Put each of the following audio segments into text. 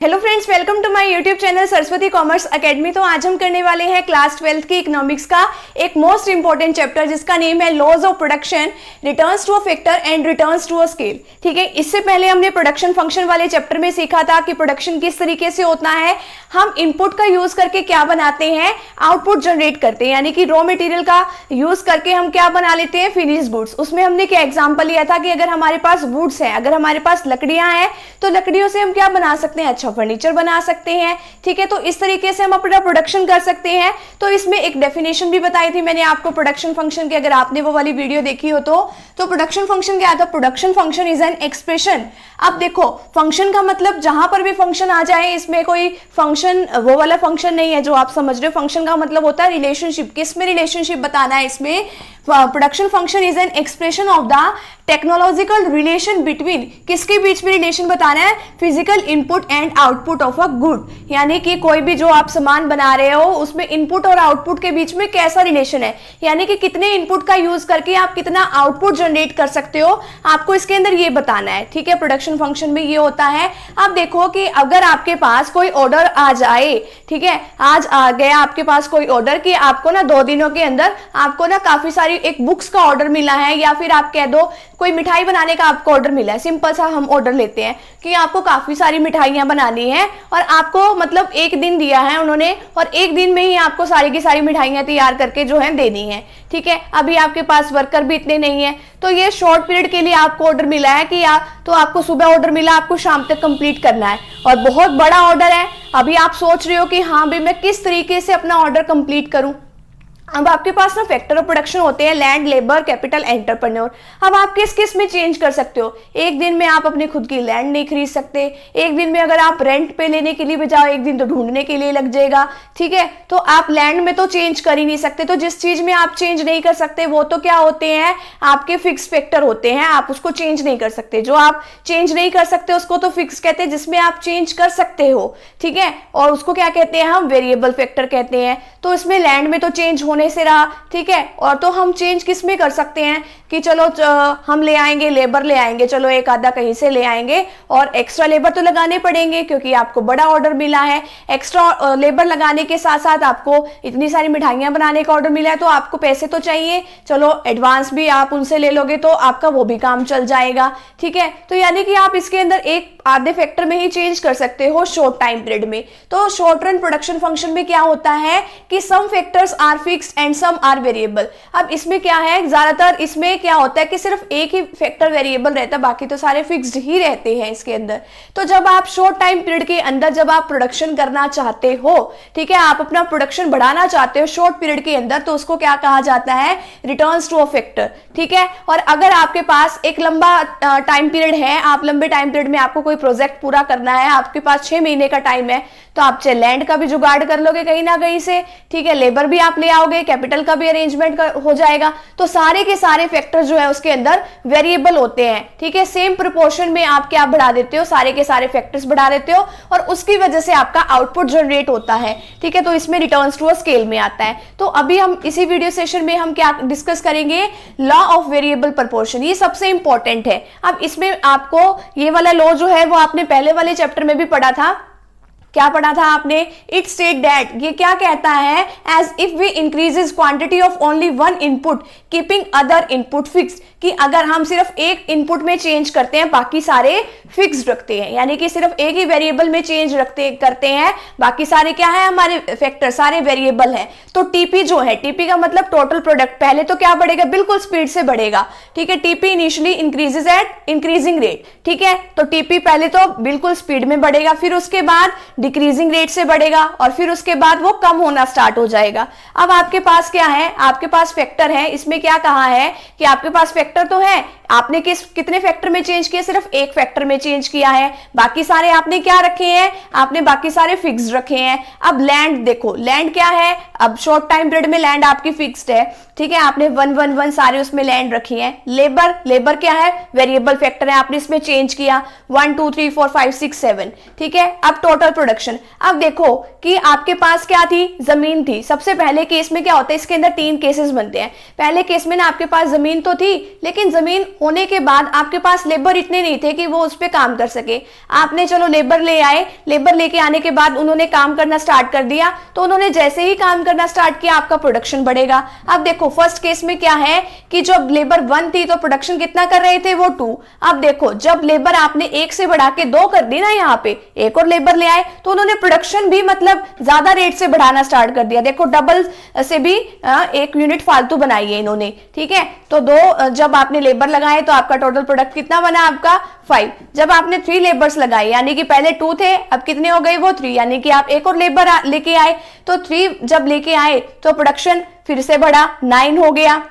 Hello friends, welcome to my YouTube channel Saraswati commerce academy. तो आज हम करने वाले हैं क्लास 12th की इकोनॉमिक्स का एक मोस्ट इंपॉर्टेंट चैप्टर जिसका नेम है laws of production, returns to a factor and returns to a scale. ठीक है, इससे पहले हमने प्रोडक्शन फंक्शन वाले चैप्टर में सीखा था कि प्रोडक्शन किस तरीके से होता है, हम इनपुट का यूज करके क्या बनाते हैं, आउटपुट जनरेट करते हैं, यानी कि रॉ मटेरियल का यूज करके हम क्या बना लेते हैं, फिनिश गुड्स। उसमें हमने क्या एग्जाम्पल लिया था कि अगर हमारे पास वुड्स है, अगर हमारे पास लकड़ियां हैं तो लकड़ियों से हम क्या बना सकते हैं, अच्छा फर्नीचर बना सकते हैं। ठीक है, तो इस तरीके से हम अपना प्रोडक्शन कर सकते हैं। तो इसमें एक डेफिनेशन भी बताई थी मैंने आपको प्रोडक्शन फंक्शन की, अगर आपने वो वाली वीडियो देखी हो तो प्रोडक्शन फंक्शन क्या था, production function is an expression. अब देखो, फंक्शन का मतलब जहां पर भी फंक्शन आ जाए, इसमें कोई फंक्शन वो वाला फंक्शन नहीं है जो आप समझ रहे हो। फंक्शन का मतलब होता है रिलेशनशिप, किसमें रिलेशनशिप बताना है इसमें। Production function is an expression of the technological relation between, किसके बीच में रिलेशन बताना है, physical input and output of a good. यानी कि कोई भी जो आप सामान बना रहे हो उसमें इनपुट और आउटपुट के बीच में कैसा रिलेशन है, यानी कि कितने इनपुट का यूज करके आप कितना आउटपुट जनरेट कर सकते हो, आपको इसके अंदर ये बताना है। ठीक है, प्रोडक्शन फंक्शन में ये होता है। अब देखो कि अगर आपके पास कोई ऑर्डर आ जाए, ठीक है, आज आ गया आपके पास कोई ऑर्डर कि आपको ना 2 दिनों के अंदर आपको ना काफी सारी एक बुक्स का ऑर्डर मिला है, या फिर आप कह दो कोई मिठाई बनाने का आपको ऑर्डर मिला है। सिंपल सा हम ऑर्डर लेते हैं कि आपको काफी सारी मिठाइयां बनानी है और आपको मतलब 1 दिन दिया है उन्होंने, और 1 दिन में ही आपको सारी की सारी मिठाइयां तैयार करके जो है देनी है। ठीक है, अभी आपके पास वर्कर भी इतने नहीं है, तो ये शॉर्ट पीरियड के लिए आपको ऑर्डर मिला है कि तो आपको सुबह ऑर्डर मिला, आपको शाम तक कंप्लीट करना है, और बहुत बड़ा ऑर्डर है। अभी आप सोच रहे हो कि हाँ भाई मैं किस तरीके से अपना ऑर्डर कंप्लीट करूं। अब आपके पास ना फैक्टर ऑफ प्रोडक्शन होते हैं, लैंड, लेबर, कैपिटल, एंटरप्रेन्योर। अब आप किस किस में चेंज कर सकते हो। 1 दिन में आप अपनी खुद की लैंड नहीं खरीद सकते, 1 दिन में अगर आप रेंट पे लेने के लिए भी जाओ 1 दिन तो ढूंढने के लिए लग जाएगा। ठीक है, तो आप लैंड में तो चेंज कर ही नहीं सकते। तो जिस चीज में आप चेंज नहीं कर सकते वो तो क्या होते हैं, आपके फिक्स फैक्टर होते हैं, आप उसको चेंज नहीं कर सकते। जो आप चेंज नहीं कर सकते उसको तो फिक्स कहते हैं, जिसमें आप चेंज कर सकते हो। ठीक है, और उसको क्या कहते हैं, हम वेरिएबल फैक्टर कहते हैं। तो इसमें लैंड में तो चेंज होने से रहा, ठीक है, और तो हम चेंज किस में कर सकते हैं कि चलो हम ले आएंगे, लेबर ले आएंगे, चलो एक आधा कहीं से ले आएंगे, और एक्स्ट्रा लेबर तो लगाने पड़ेंगे क्योंकि आपको बड़ा ऑर्डर मिला है। एक्स्ट्रा लेबर लगाने के साथ साथ आपको इतनी सारी मिठाइयां बनाने का ऑर्डर मिला है, तो आपको पैसे तो चाहिए, चलो एडवांस भी आप उनसे ले लोगे तो आपका वो भी काम चल जाएगा। ठीक है, तो यानी कि आप इसके अंदर एक आधे फैक्टर में ही चेंज कर सकते हो शॉर्ट टाइम पीरियड में। तो शॉर्ट रन प्रोडक्शन फंक्शन में क्या होता है कि some factors are fixed and some are variable. अब इसमें क्या है, ज्यादातर इसमें क्या होता है कि सिर्फ एक ही फैक्टर वेरिएबल रहता है, बाकी तो सारे फिक्स्ड ही रहते हैं इसके अंदर। तो जब आप शॉर्ट टाइम पीरियड के अंदर जब आप प्रोडक्शन करना चाहते हो, ठीक है, आप अपना प्रोडक्शन बढ़ाना चाहते हो शॉर्ट पीरियड के अंदर, तो उसको क्या कहा जाता है, रिटर्न्स टू अ फैक्टर। ठीक है, और अगर आपके पास एक लंबा टाइम पीरियड है, आप लंबे टाइम पीरियड में आपको कोई प्रोजेक्ट पूरा करना है, आपके पास 6 महीने का टाइम है, तो आप चाहे लैंड का भी जुगाड़ कर लोगे कहीं ना कहीं से, ठीक है, लेबर भी आप ले आओगे, कैपिटल का भी अरेंजमेंट हो जाएगा। तो सारे के सारे फैक्टर जो है उसके अंदर वेरिएबल होते हैं। ठीक है, सेम प्रोपोर्शन में आप क्या बढ़ा देते हो, सारे के सारे फैक्टर्स बढ़ा देते हो, और उसकी वजह से आपका आउटपुट जनरेट होता है। ठीक है, तो इसमें रिटर्न्स टू अ स्केल में आता है। तो अभी हम इसी वीडियो सेशन में हम क्या डिस्कस करेंगे, लॉ ऑफ वेरिएबल प्रोपोर्शन, ये सबसे इंपॉर्टेंट है। अब इसमें आपको ये वाला लॉ जो है वो आपने पहले वाले चैप्टर में भी पढ़ा था। क्या पढ़ा था आपने, इट स्टेट दैट, ये क्या कहता है, as if we increases quantity of only 1 input keeping other input fixed, कि अगर हम सिर्फ एक इनपुट में चेंज करते हैं बाकी सारे फिक्स्ड रखते हैं, यानी कि सिर्फ एक ही वेरिएबल में चेंज करते हैं, बाकी सारे क्या है, हमारे फैक्टर सारे वेरिएबल हैं। तो टीपी जो है, टीपी का मतलब टोटल प्रोडक्ट, पहले तो क्या बढ़ेगा, बिल्कुल स्पीड से बढ़ेगा। ठीक है, TP initially increases eight increasing rate. ठीक है, तो टीपी पहले तो बिल्कुल स्पीड में बढ़ेगा, फिर उसके बाद डिक्रीजिंग रेट से बढ़ेगा, और फिर उसके बाद वो कम होना स्टार्ट हो जाएगा। अब आपके पास क्या है, आपके पास फैक्टर है, इसमें क्या कहा है कि आपके पास फैक्टर तो है, आपने कितने फैक्टर में चेंज किया, सिर्फ एक फैक्टर में चेंज किया है, बाकी सारे आपने क्या रखे हैं, आपने बाकी सारे फिक्स्ड रखे हैं। अब लैंड देखो, लैंड क्या है, अब शॉर्ट टाइम पीरियड में लैंड आपकी फिक्स्ड है। ठीक है, आपने 1 1 1 सारे उसमें लैंड रखी है। लेबर, लेबर क्या है, वेरिएबल फैक्टर है, आपने इसमें चेंज किया 1 2 3 4 5 6 7। ठीक है, अब टोटल प्रोडक्शन, अब देखो कि आपके पास क्या थी, जमीन थी। सबसे पहले केस में क्या होता है, इसके अंदर 3 केसेस बनते हैं। पहले केस में ना आपके पास जमीन तो थी, लेकिन जमीन होने के बाद आपके पास लेबर इतने नहीं थे कि वो उस पर काम कर सके। आपने चलो लेबर ले आए, लेबर लेके आने के बाद उन्होंने काम करना स्टार्ट कर दिया, तो उन्होंने जैसे ही काम करना स्टार्ट किया आपका प्रोडक्शन बढ़ेगा। अब देखो फर्स्ट केस में क्या है कि जब लेबर 1 थी तो प्रोडक्शन कितना कर रहे थे, वो 2। अब देखो जब लेबर आपने 1 से बढ़ा के 2 कर दी ना, यहाँ पे एक और लेबर ले आए तो उन्होंने प्रोडक्शन भी मतलब ज्यादा रेट से बढ़ाना स्टार्ट कर दिया। देखो डबल से भी 1 यूनिट फालतू बनाई है इन्होंने, ठीक है। तो 2 जब आपने लेबर लगाए तो आपका टोटल प्रोडक्ट कितना बना, आपका 5। जब आपने 3 लेबर्स लगाए, यानी कि पहले 2 थे, अब कितने हो गए, वो 3, यानी कि आप एक और लेबर लेके आए, तो 3 जब लेके आए तो प्रोडक्शन फिर से बढ़ा, 9 हो गया,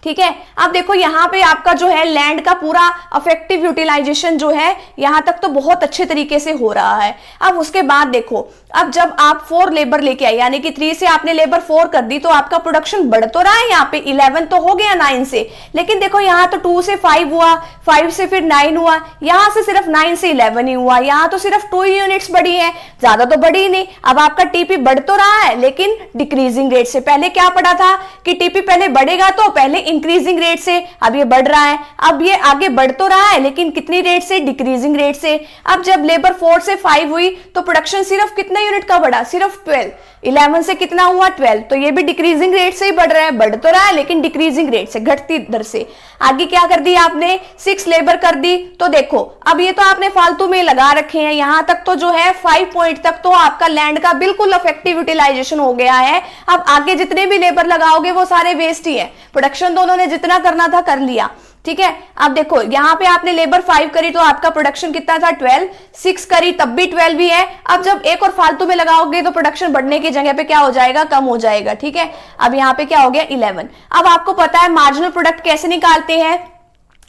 ठीक है। अब देखो यहाँ पे आपका जो है लैंड का पूरा इफेक्टिव यूटिलाइजेशन जो है यहाँ तक तो बहुत अच्छे तरीके से हो रहा है। अब उसके बाद देखो, अब जब आप 4 लेबर लेके आए, यानी कि 3 से आपने लेबर 4 कर दी, तो आपका प्रोडक्शन बढ़ तो रहा है, यहाँ पे 11 तो हो गया 9 से, लेकिन देखो यहाँ तो 2 से 5 हुआ, 5 से फिर 9 हुआ, यहाँ से सिर्फ 9 से 11 ही हुआ, यहाँ तो सिर्फ 2 यूनिट्स बढ़ी है, ज्यादा तो बढ़ी ही नहीं। अब आपका टीपी बढ़ तो रहा है लेकिन डिक्रीजिंग रेट से। पहले क्या पढ़ा था कि टीपी पहले बढ़ेगा तो पहले इंक्रीजिंग रेट से, अब ये बढ़ रहा है, अब ये आगे बढ़ तो रहा है लेकिन कितनी रेट से, डिक्रीजिंग रेट से। अब जब लेबर 4 से 5 हुई तो प्रोडक्शन सिर्फ कितने यूनिट का बढ़ा, सिर्फ 12। 11 से कितना हुआ, 12, तो ये भी डिक्रीजिंग रेट से ही बढ़ रहा है, बढ़ तो रहा है लेकिन डिक्रीजिंग रेट से, घटती दर से। आगे क्या कर दिया आपने, 6 लेबर कर दी, तो देखो अब ये तो आपने फालतू में लगा रखे हैं, यहां तक तो जो है 5 पॉइंट तक तो आपका लैंड का बिल्कुल इफेक्टिव यूटिलाइजेशन हो गया है। अब आगे जितने भी लेबर लगाओगे वो सारे वेस्ट ही है, प्रोडक्शन तो उन्होंने जितना करना था कर लिया, ठीक है। अब देखो यहाँ पे आपने लेबर 5 करी तो आपका प्रोडक्शन कितना था, 12, 6 करी तब भी 12 ही है। अब जब एक और फालतू में लगाओगे तो प्रोडक्शन बढ़ने की जगह पे क्या हो जाएगा, कम हो जाएगा, ठीक है। अब यहाँ पे क्या हो गया, 11। अब आपको पता है मार्जिनल प्रोडक्ट कैसे निकालते हैं,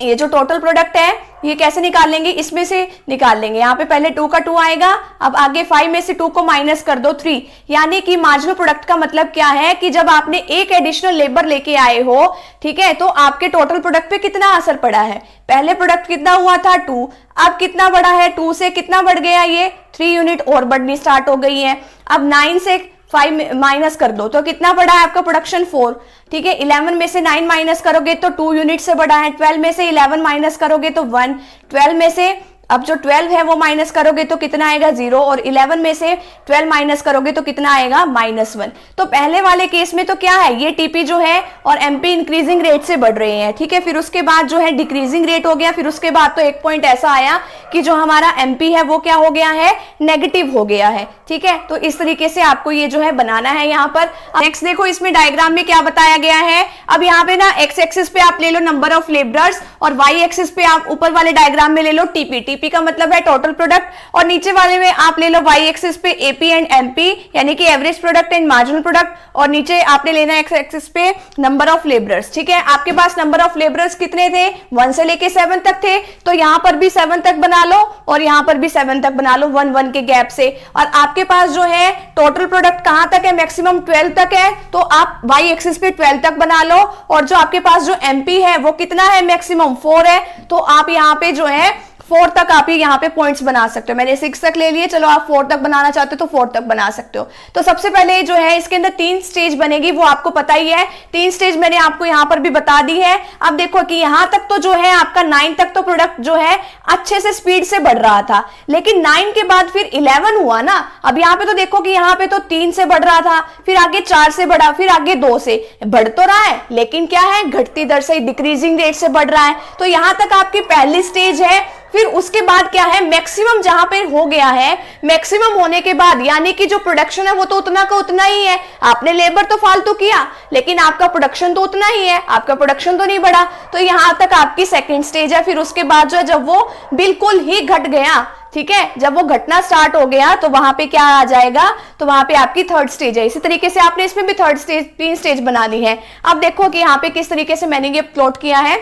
ये जो टोटल प्रोडक्ट है ये कैसे निकाल लेंगे, इसमें से निकाल लेंगे। यहाँ पे पहले 2 का 2 आएगा, अब आगे 5 में से 2 को माइनस कर दो, 3। यानी कि मार्जिनल प्रोडक्ट का मतलब क्या है कि जब आपने एक एडिशनल लेबर लेके आए हो, ठीक है, तो आपके टोटल प्रोडक्ट पे कितना असर पड़ा है। पहले प्रोडक्ट कितना हुआ था, 2, अब कितना बढ़ा है, 2 से कितना बढ़ गया, ये 3 यूनिट और बढ़नी स्टार्ट हो गई है। अब 9 से 5 माइनस कर दो तो कितना बढ़ा है आपका प्रोडक्शन, 4, ठीक है। 11 में से 9 माइनस करोगे तो 2 यूनिट से बढ़ा है, 12 में से 11 माइनस करोगे तो 1, 12 में से अब जो 12 है वो माइनस करोगे तो कितना आएगा, 0, और 11 में से 12 माइनस करोगे तो कितना आएगा, -1। तो पहले वाले केस में तो क्या है, ये टीपी जो है और एमपी इंक्रीजिंग रेट से बढ़ रहे हैं, ठीक है। फिर उसके बाद जो है डिक्रीजिंग रेट हो गया, फिर उसके बाद तो एक पॉइंट ऐसा आया कि जो हमारा एमपी है वो क्या हो गया है, नेगेटिव हो गया है, ठीक है। तो इस तरीके से आपको ये जो है बनाना है यहाँ पर। नेक्स्ट देखो इसमें डायग्राम में क्या बताया गया है। अब यहाँ पे ना एक्स एक्सिस पे आप ले लो नंबर ऑफ लेबरर्स और वाई एक्सिस पे आप ऊपर वाले डायग्राम में ले लो टीपी। टीपी का मतलब है टोटल प्रोडक्ट, और नीचे वाले में आप ले लो वाई एक्सिस पे एपी एंड एमपी, यानी कि average product and marginal product, और नीचे आपने लेना एक्स एक्सिस पे नंबर ऑफ लेबरर्स, ठीक है। आपके पास नंबर ऑफ लेबरर्स कितने थे, 1 से लेके 7 तक थे, तो यहां पर भी 7 तक बना लो और यहां पर भी 7 तक बना लो, 1-1 के गैप से। और आपके पास जो है टोटल प्रोडक्ट कहां तक है, मैक्सिमम 12 तक है, तो आप वाई एक्सिस पे 12 तक बना लो। और जो आपके पास जो एमपी है वो कितना है, मैक्सिमम 4 है, तो आप यहां पे जो है 4 तक आप यहाँ पे पॉइंट्स बना सकते हो। मैंने 6 तक ले लिए, चलो आप 4 तक बनाना चाहते हो तो 4 तक बना सकते हो। तो सबसे पहले जो है इसके अंदर 3 स्टेज बनेगी, वो आपको पता ही है। 3 स्टेज मैंने आपको यहाँ पर भी बता दी है। अब देखो कि यहाँ तक तो जो है आपका 9 तक तो प्रोडक्ट जो है अच्छे से स्पीड से बढ़ रहा था, लेकिन 9 के बाद फिर 11 हुआ ना। अब यहाँ पे तो देखो कि यहाँ पे तो 3 से बढ़ रहा था, फिर आगे 4 से बढ़ा, फिर आगे 2 से बढ़ तो रहा है, लेकिन क्या है, घटती दर से, डिक्रीजिंग रेट से बढ़ रहा है। तो यहाँ तक आपकी पहली स्टेज है। फिर उसके बाद क्या है, मैक्सिमम जहां पे हो गया है, मैक्सिमम होने के बाद यानी कि जो प्रोडक्शन है वो तो उतना का उतना ही है। आपने लेबर तो फालतू किया, लेकिन आपका प्रोडक्शन तो उतना ही है, आपका प्रोडक्शन तो नहीं बढ़ा। तो यहां तक आपकी सेकंड स्टेज है। फिर उसके बाद जो है जब वो बिल्कुल ही घट गया, ठीक है, जब वो घटना स्टार्ट हो गया तो वहां पे क्या आ जाएगा, तो वहां पे आपकी थर्ड स्टेज है। इसी तरीके से आपने इसमें भी थर्ड स्टेज, 3 स्टेज बनानी है। अब देखो कि यहाँ पे किस तरीके से मैंने ये प्लॉट किया है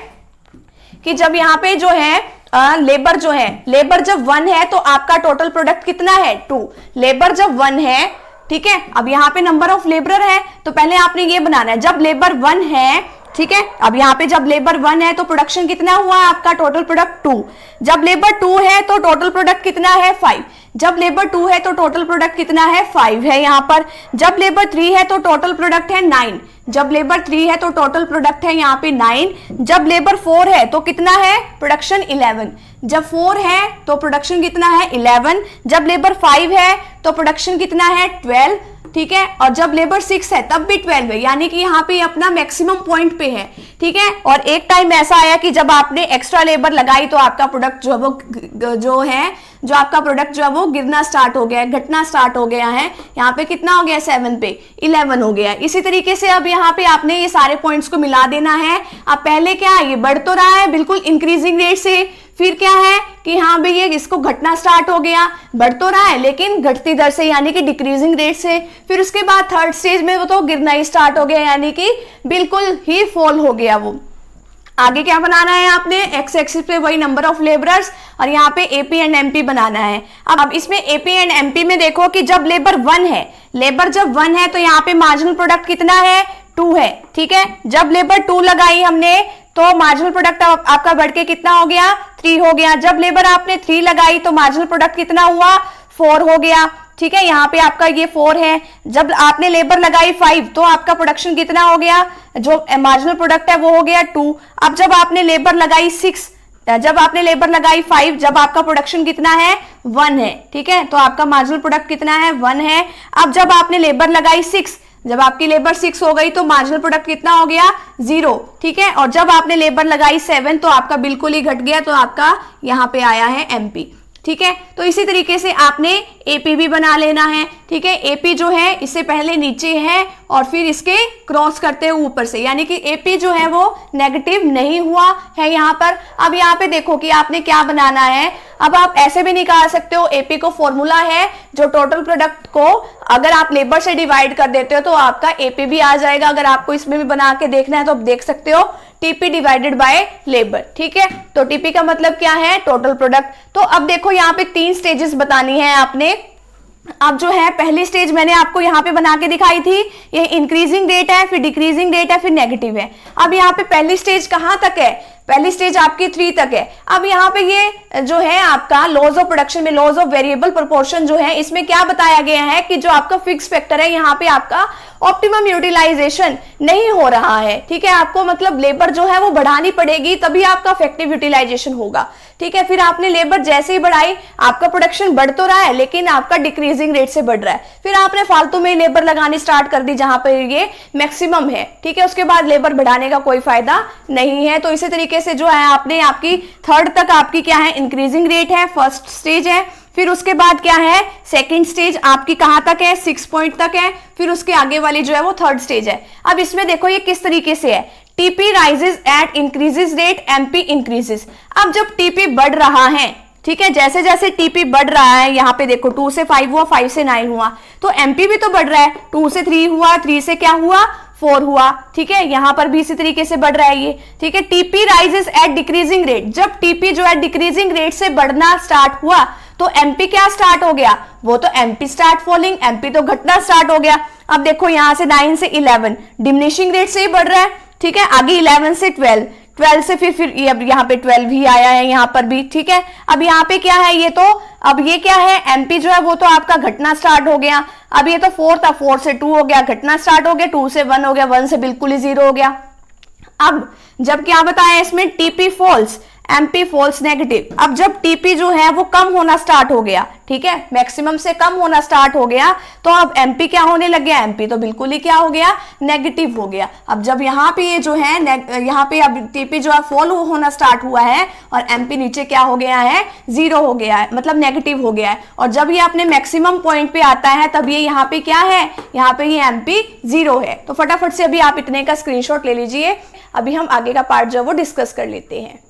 कि जब यहाँ पे जो है लेबर जो है, लेबर जब 1 है तो आपका टोटल प्रोडक्ट कितना है, 2। लेबर जब 1 है, ठीक है। अब यहाँ पे नंबर ऑफ लेबर है, तो पहले आपने ये बनाना है, जब लेबर 1 है ठीक है। अब यहाँ पे जब लेबर 1 है तो प्रोडक्शन कितना हुआ आपका, टोटल प्रोडक्ट 2। जब लेबर 2 है तो टोटल प्रोडक्ट कितना है 5। जब लेबर 2 है तो टोटल प्रोडक्ट कितना है 5 है यहाँ पर। जब लेबर 3 है तो टोटल प्रोडक्ट है 9। जब लेबर 3 है तो टोटल प्रोडक्ट है यहाँ पे 9। जब लेबर 4 है तो कितना है प्रोडक्शन 11। जब 4 है तो प्रोडक्शन कितना है 11। जब लेबर 5 है तो प्रोडक्शन कितना है 12, ठीक है। और जब लेबर 6 है तब भी 12 है, यानी कि यहाँ पे अपना मैक्सिमम पॉइंट पे है, ठीक है। और एक टाइम ऐसा आया कि जब आपने एक्स्ट्रा लेबर लगाई तो आपका प्रोडक्ट जो आपका प्रोडक्ट जो है वो गिरना स्टार्ट हो गया है, घटना स्टार्ट हो गया है। यहाँ पे कितना हो गया 7 पे 11 हो गया है। इसी तरीके से अब यहाँ पे आपने ये सारे पॉइंट्स को मिला देना है। अब पहले क्या है, ये बढ़ तो रहा है बिल्कुल इंक्रीजिंग रेट से, फिर क्या है कि हाँ भाई ये इसको घटना स्टार्ट हो गया, बढ़ तो रहा है लेकिन घटती दर से, यानी कि डिक्रीजिंग रेट से। फिर उसके बाद थर्ड स्टेज में वो तो गिरना ही स्टार्ट हो गया, यानी कि बिल्कुल ही फॉल हो गया वो। आगे क्या बनाना है आपने, एक्स एक्सिस पे वही नंबर ऑफ लेबरर्स और यहाँ पे एपी एंड एमपी बनाना है। अब इसमें एपी एंड एमपी में देखो कि जब लेबर 1 है, लेबर जब 1 है तो यहाँ पे मार्जिनल प्रोडक्ट कितना है 2 है, ठीक है। जब लेबर 2 लगाई हमने तो मार्जिनल प्रोडक्ट आपका बढ़ के कितना हो गया 3 हो गया। जब लेबर आपने 3 लगाई तो मार्जिनल प्रोडक्ट कितना हुआ 4 हो गया, ठीक है। यहाँ पे आपका ये 4 है। जब आपने लेबर लगाई 5 तो आपका प्रोडक्शन कितना हो गया, जो मार्जिनल प्रोडक्ट है वो हो गया 2। अब जब आपने लेबर लगाई 6, जब आपने लेबर लगाई 5, जब आपका प्रोडक्शन कितना है 1 है, ठीक है। तो आपका मार्जिनल प्रोडक्ट कितना है 1 है। अब जब आपने लेबर लगाई 6, जब आपकी लेबर 6 हो गई तो मार्जिनल प्रोडक्ट कितना हो गया 0, ठीक है। और जब आपने लेबर लगाई 7 तो आपका बिल्कुल ही घट गया, तो आपका यहाँ पे आया है एमपी, ठीक है। तो इसी तरीके से आपने एपी भी बना लेना है, ठीक है। एपी जो है इससे पहले नीचे है और फिर इसके क्रॉस करते हुए ऊपर से, यानी कि एपी जो है वो नेगेटिव नहीं हुआ है यहाँ पर। अब यहाँ पे देखो कि आपने क्या बनाना है। अब आप ऐसे भी निकाल सकते हो, एपी को फॉर्मूला है जो टोटल प्रोडक्ट को अगर आप लेबर से डिवाइड कर देते हो तो आपका एपी भी आ जाएगा। अगर आपको इसमें भी बना के देखना है तो आप देख सकते हो, टीपी डिवाइडेड बाय लेबर, ठीक है। तो टीपी का मतलब क्या है, टोटल प्रोडक्ट। तो अब देखो यहाँ पे 3 स्टेजेस बतानी है आपने। अब जो है पहली स्टेज मैंने आपको यहाँ पे बना के दिखाई थी, ये इंक्रीजिंग रेट है, फिर डिक्रीजिंग रेट है, फिर नेगेटिव है। अब यहाँ पे पहली स्टेज कहाँ तक है, पहली स्टेज आपकी 3 तक है। अब यहाँ पे ये जो है आपका लॉज ऑफ प्रोडक्शन में लॉज ऑफ वेरिएबल प्रोपोर्शन जो है, इसमें क्या बताया गया है कि जो आपका फिक्स फैक्टर है यहाँ पे आपका ऑप्टिमम यूटिलाइजेशन नहीं हो रहा है, ठीक है। आपको मतलब लेबर जो है वो बढ़ानी पड़ेगी तभी आपका इफेक्टिव यूटिलाइजेशन होगा, ठीक है। फिर आपने लेबर जैसे ही बढ़ाई, आपका प्रोडक्शन बढ़ तो रहा है लेकिन आपका डिक्रीजिंग रेट से बढ़ रहा है। फिर आपने फालतू में लेबर लगानी स्टार्ट कर दी जहां पर ये मैक्सिमम है, ठीक है। उसके बाद लेबर बढ़ाने का कोई फायदा नहीं है। तो इसी तरीके से जो है आपने आपकी थर्ड तक आपकी क्या है इंक्रीजिंग रेट है, फर्स्ट स्टेज है। फिर उसके बाद क्या है सेकंड स्टेज आपकी कहां तक है 6 पॉइंट तक है। फिर उसके आगे वाली जो है वो थर्ड स्टेज है। अब इसमें देखो ये किस तरीके से है, TP rises at increases rate, MP increases. अब जब टीपी बढ़ रहा है, ठीक है, जैसे जैसे टीपी बढ़ रहा है, यहाँ पे देखो 2 से 5 हुआ, 5 से 9 हुआ, तो एमपी भी तो बढ़ रहा है। 2 से 3 हुआ, 3 से क्या हुआ 4 हुआ, ठीक है। यहां पर भी इसी तरीके से बढ़ रहा है ये, ठीक है। TP rises at decreasing rate, जब टीपी जो है डिक्रीजिंग रेट से बढ़ना स्टार्ट हुआ तो एमपी क्या स्टार्ट हो गया, वो तो एमपी स्टार्ट फॉलिंग, एमपी तो घटना स्टार्ट हो गया। अब देखो यहां से 9 से 11 डिमिनिशिंग रेट से ही बढ़ रहा है, ठीक है। आगे 11 से 12, 12 से फिर यहाँ पे 12 ही आया है यहाँ पर भी, ठीक है। अब यहाँ पे क्या है, ये तो अब ये क्या है एमपी जो है वो तो आपका घटना स्टार्ट हो गया। अब ये तो 4 था, 4 से 2 हो गया, घटना स्टार्ट हो गया। 2 से 1 हो गया, 1 से बिल्कुल ही 0 हो गया। अब जब क्या बताया इसमें TP falls, MP falls negative. अब जब टीपी जो है वो कम होना स्टार्ट हो गया, ठीक है, मैक्सिमम से कम होना स्टार्ट हो गया, तो अब एमपी क्या होने लग गया, एमपी तो बिल्कुल ही क्या हो गया नेगेटिव हो गया। अब जब यहाँ पे ये जो है यहाँ पे अब टीपी जो है फॉल होना स्टार्ट हुआ है और एमपी नीचे क्या हो गया है 0 हो गया है, मतलब नेगेटिव हो गया है। और जब ये अपने मैक्सिमम पॉइंट पे आता है तब ये यहाँ पे क्या है, यहाँ पे ये एमपी 0 है। तो फटाफट से अभी आप इतने का स्क्रीनशॉट ले लीजिए, अभी हम आगे का पार्ट जो है वो डिस्कस कर लेते हैं।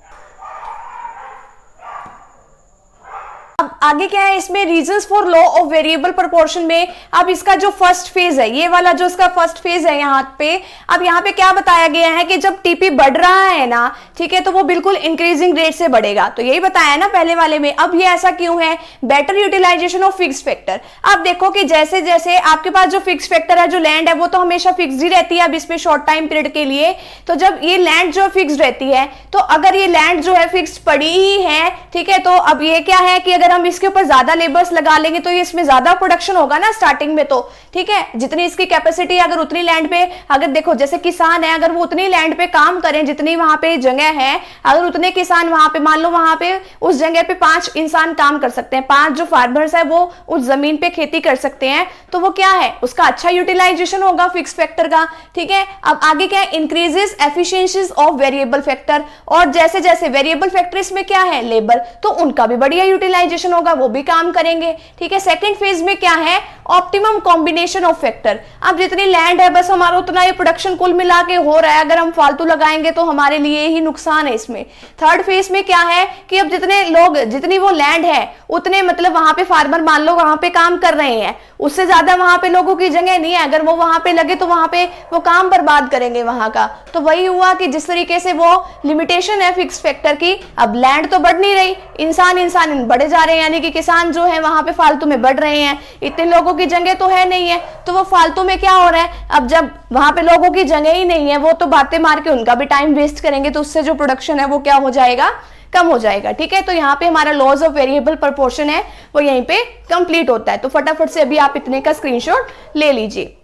अब आगे क्या है इसमें, reasons for law of variable proportion में अब इसका जो फर्स्ट फेज है, ये वाला जो इसका फर्स्ट फेज है यहाँ पे, अब यहाँ पे क्या बताया गया है कि जब टीपी बढ़ रहा है ना, ठीक है, तो वो बिल्कुल इंक्रीजिंग रेट से बढ़ेगा। तो यही बताया ना पहले वाले में। अब ये ऐसा क्यों है, better utilisation of fixed factor. अब देखो कि जैसे जैसे आपके पास जो फिक्स्ड फैक्टर है, जो लैंड है, वो तो हमेशा फिक्स्ड ही रहती है अब इसमें शॉर्ट टाइम पीरियड के लिए। तो जब ये लैंड जो फिक्स्ड रहती है, तो अगर ये लैंड जो है फिक्स्ड पड़ी ही है, ठीक है, तो अब ये क्या है कि अगर हम इसके ऊपर ज्यादा लेबर्स लगा लेंगे तो ये इसमें ज्यादा प्रोडक्शन होगा ना स्टार्टिंग में, तो ठीक है, जितनी इसकी कैपेसिटी, अगर उतनी लैंड पे, अगर देखो जैसे किसान है, अगर वो उतनी लैंड पे काम करें जितनी वहां पे जगह है, अगर उतने किसान वहां पे, मान लो वहां पे उस जगह पे 5 इंसान काम कर सकते हैं, 5 जो फार्मर्स है वो उस जमीन पे खेती कर सकते हैं, तो वो क्या है, उसका अच्छा यूटिलाइजेशन होगा फिक्स फैक्टर का। ठीक है, अब आगे क्या है, increases efficiencies of variable factor, और जैसे जैसे वेरिएबल फैक्टर इसमें क्या है, लेबर, तो उनका भी बढ़िया यूटिलाइजेशन होगा, वो भी काम करेंगे। ठीक है, सेकंड फेज में क्या है, ऑप्टिमम कॉम्बिनेशन ऑफ फैक्टर। अब जितनी लैंड है बस हमारा उतना ये प्रोडक्शन कुल मिला के हो रहा है, अगर हम फालतू लगाएंगे तो हमारे लिए ही नुकसान है इसमें। थर्ड फेज में क्या है कि अब जितने लोग, जितनी वो लैंड है उतने, मतलब वहां पे फार्मर मान लो वहां पे काम कर रहे हैं, उससे ज्यादा वहां पे लोगों की जगह नहीं है, अगर वो वहां पे लगे तो वहां पे वो काम बर्बाद करेंगे वहां का। तो वही हुआ कि जिस तरीके से वो लिमिटेशन है फिक्स फैक्टर की, अब लैंड तो बढ़ नहीं रही, इंसान बढ़े जा रहे हैं, यानी कि किसान जो है वहां पे फालतू में बढ़ रहे हैं, इतने लोगों की जगह तो है नहीं है, तो वो फालतू में क्या हो रहा है, अब जब वहां पे लोगों की जगह ही नहीं है, वो तो बातें मार के उनका भी टाइम वेस्ट करेंगे, तो उससे जो प्रोडक्शन है वो क्या हो जाएगा, कम हो जाएगा। ठीक है, तो यहाँ पे हमारा लॉज ऑफ वेरिएबल प्रोपोर्शन है वो यहीं पे कंप्लीट होता है। तो फटाफट से अभी आप इतने का स्क्रीनशॉट ले लीजिए।